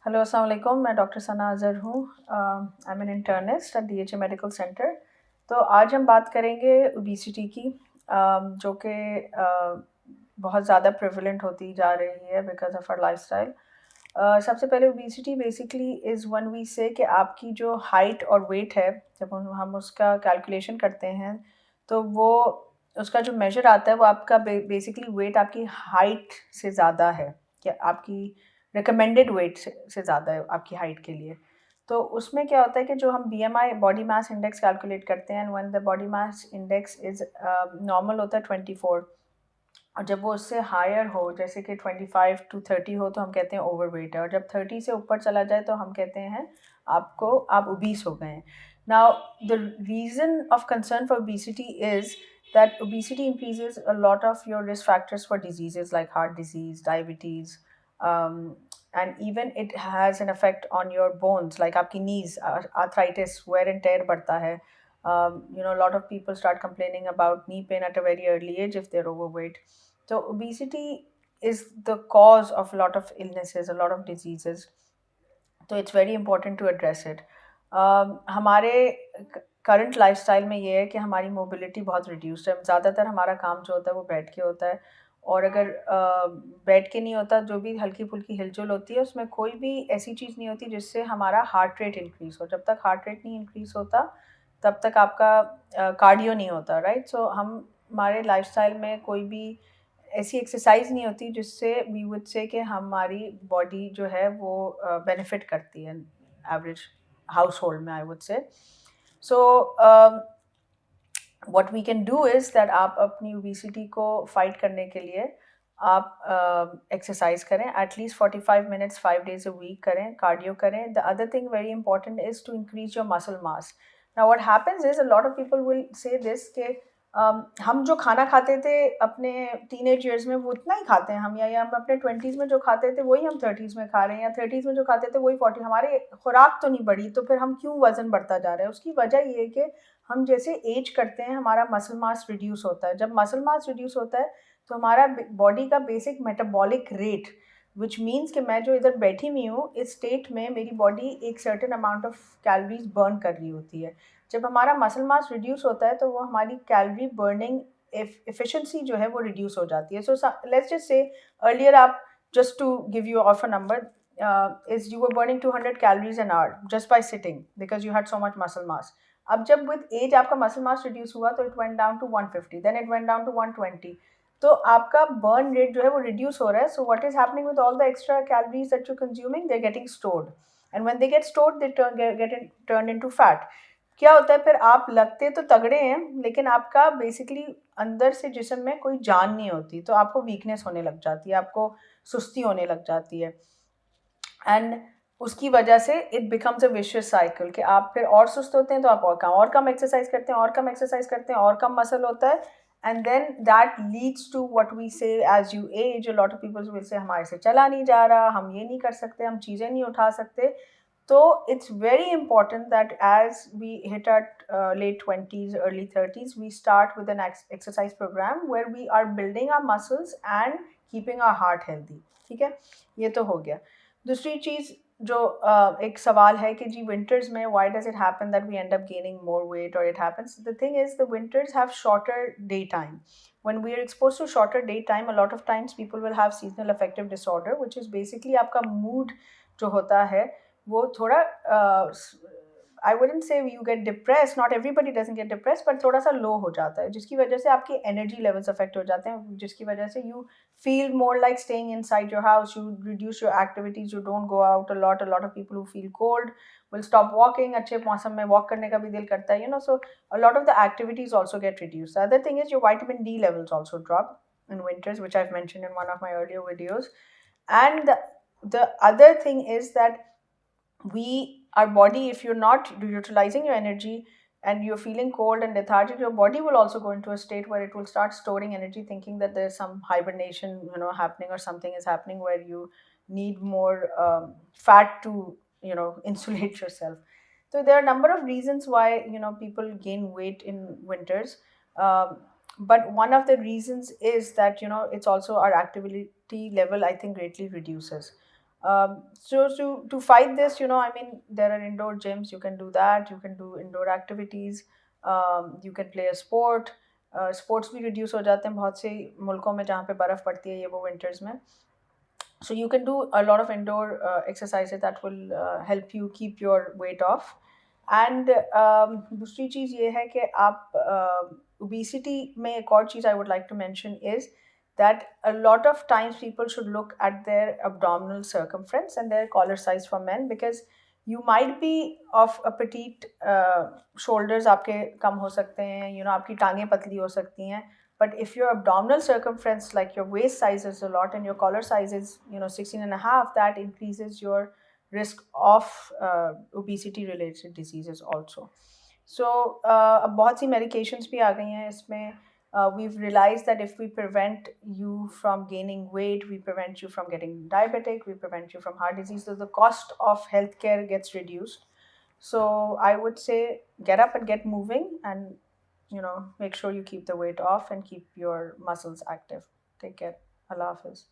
Hello अस्सलाम वालेकुम। मैं डॉक्टर सना अज़हर हूँ। I am an internist at DHA medical centre. तो आज हम बात करेंगे ओबेसिटी की, जो कि बहुत ज़्यादा प्रेवलेंट होती जा रही है बिकॉज ऑफ आवर लाइफस्टाइल। सबसे पहले obesity basically is one we say कि आपकी जो हाइट और वेट है, जब हम उसका कैलकुलेशन करते हैं तो वो उसका जो मेजर आता है वो आपका बेसिकली वेट आपकी हाइट से ज़्यादा है, कि आपकी रिकमेंडेड वेट से ज़्यादा है आपकी हाइट के लिए। तो उसमें क्या होता है कि जो हम BMI body mass index calculate करते हैं, when the body mass index is normal होता है 24, और जब वो उससे हायर हो जैसे कि 25 to 30 हो तो हम कहते हैं ओवरवेट है, और जब 30 से ऊपर चला जाए तो हम कहते हैं आप ओबीस हो गए हैं। Now the reason of concern for obesity is that obesity increases a lot of your risk factors for diseases like heart disease, diabetes, um, and even it has an effect on your bones like आपकी knees, arthritis, wear and tear बढ़ता है. A lot of people start complaining about knee pain at a very early age if they're overweight. So obesity is the cause of a lot of illnesses, a lot of diseases. तो it's very important to address it. हमारे current lifestyle में ये है कि हमारी mobility बहुत reduced है. ज़्यादातर हमारा काम जो होता है वो बैठ के होता है, और अगर बैठ के नहीं होता, जो भी हल्की फुल्की हिलजुल होती है उसमें कोई भी ऐसी चीज़ नहीं होती जिससे हमारा हार्ट रेट इंक्रीज़ हो. जब तक हार्ट रेट नहीं इंक्रीज़ होता तब तक आपका कार्डियो नहीं होता, राइट. सो हम हमारे लाइफस्टाइल में कोई भी ऐसी एक्सरसाइज नहीं होती जिससे वी वुड से कि हमारी बॉडी जो है वो बेनिफिट करती है एवरेज हाउस होल्ड में, I would say. So what we can do is that आप अपनी ओबेसिटी को फाइट करने के लिए आप एक्सरसाइज करें, at least 45 minutes 5 days a week करें, कार्डियो करें. The other thing very important is to increase your muscle mass. Now what happens is a lot of people will say this के हम जो खाना खाते थे अपने टीनेज ईयर्स में वो उतना ही खाते हैं हम, या हम अपने 20s में जो खाते थे वही हम 30s में खा रहे हैं, या 30s में जो खाते थे वही 40. हमारे खुराक तो नहीं बढ़ी, तो फिर हम क्यों वज़न बढ़ता जा रहा है? उसकी वजह ये है कि हम जैसे एज करते हैं हमारा मसल मास रिड्यूस होता है. जब मसल मास रिड्यूस होता है तो हमारा बॉडी का basic metabolic rate, which means कि मैं जो इधर बैठी हुई हूँ इस स्टेट में मेरी बॉडी एक certain amount of calories burn कर रही होती है. जब हमारा मसल मास रिड्यूस होता है तो वो हमारी कैलोरी बर्निंग एफिशिएंसी जो है वो रिड्यूस हो जाती है. So let's just say earlier आप, just to give you of a number, is you were burning 200 calories an hour just by sitting because you had so much muscle mass. अब जब with age आपका muscle mass reduce हुआ तो it went down to 150, then it went down to 120. तो आपका burn rate जो है वो रिड्यूस हो रहा है. So what is happening with all the extra calories that you consuming, they are getting stored, and when they get stored they get turn into fat. क्या होता है फिर, आप लगते तो तगड़े हैं लेकिन आपका बेसिकली अंदर से जिस्म में कोई जान नहीं होती, तो आपको वीकनेस होने लग जाती है, आपको सुस्ती होने लग जाती है. एंड उसकी वजह से it becomes a vicious cycle कि आप फिर और सुस्त होते हैं तो आप और कम एक्सरसाइज करते हैं, और कम एक्सरसाइज करते हैं, और कम मसल होता है. And then that leads to what we say as you age, a lot of people will say हमारे से चला नहीं जा रहा, हम ये नहीं कर सकते, हम चीज़ें नहीं उठा सकते. तो it's very important that as we hit at late 20s early 30s we start with an exercise program where we are building our muscles and keeping our heart healthy. ठीक है, ये तो हो गया. दूसरी चीज़ जो एक सवाल है कि जी विंटर्स में why does it happen that we end up gaining more weight or it happens. The thing is the winters have shorter daytime. When we are exposed to shorter daytime, a lot of times people will have seasonal affective disorder, which is basically आपका mood जो होता है वो थोड़ा I wouldn't say you get depressed, not everybody doesn't get depressed, but थोड़ा सा लो हो जाता है, जिसकी वजह से आपकी energy levels affect हो जाते हैं, जिसकी वजह से you feel more like staying inside your house, you reduce your activities, you don't go out a lot. A lot of people who feel cold will stop walking. अच्छे मौसम में walk करने का भी दिल करता है, so a lot of the activities also get reduced. The other thing is your vitamin D levels also drop in winters, which I've mentioned in one of my earlier videos. And the other thing is that our body, if you're not utilizing your energy and you're feeling cold and lethargic, your body will also go into a state where it will start storing energy, thinking that there's some hibernation happening, or something is happening where you need more fat to insulate yourself. So there are a number of reasons why people gain weight in winters. But one of the reasons is that it's also our activity level, I think, greatly reduces. So to fight this, I mean, there are indoor gyms. You can do that. You can do indoor activities. You can play a sport. Sports भी reduce हो जाते हैं बहुत से मुल्कों में जहाँ पे बर्फ़ पड़ती है ये वो विंटर्स में. So you can do a lot of indoor exercises that will help you keep your weight off. And दूसरी चीज़ ये है कि आप obesity में एक और चीज़ I would like to mention is that a lot of times people should look at their abdominal circumference and their collar size for men, because you might be of a petite shoulders आपके कम हो सकते हैं, आपकी टांगें पतली हो सकती हैं, but if your abdominal circumference, like your waist size is a lot and your collar size is 16 and a half, that increases your risk of obesity related diseases also. So अब बहुत सी medications भी आ गई हैं इसमें. We've realized that if we prevent you from gaining weight, we prevent you from getting diabetic, we prevent you from heart disease, so the cost of healthcare gets reduced. So I would say get up and get moving, and make sure you keep the weight off and keep your muscles active. Take care. Allah Hafiz.